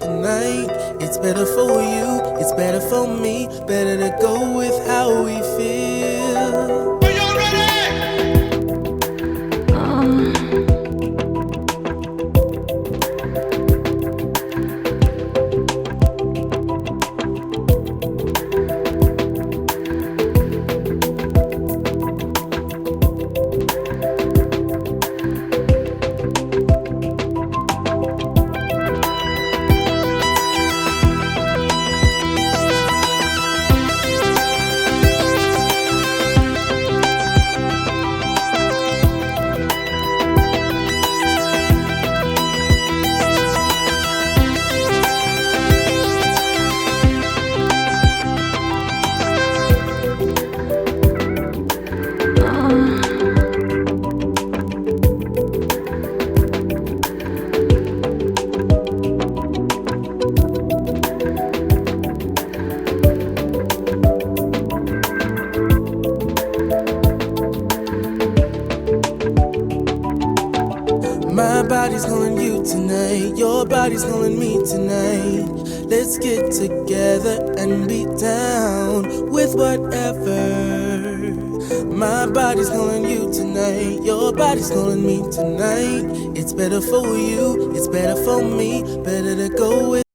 tonight. It's better for you, it's better for me, better to go with how we feel. Are y'all ready? My body's calling you tonight, your body's calling me tonight. Let's get together and be down with whatever. My body's calling you tonight, your body's calling me tonight. It's better for you, it's better for me, better to go with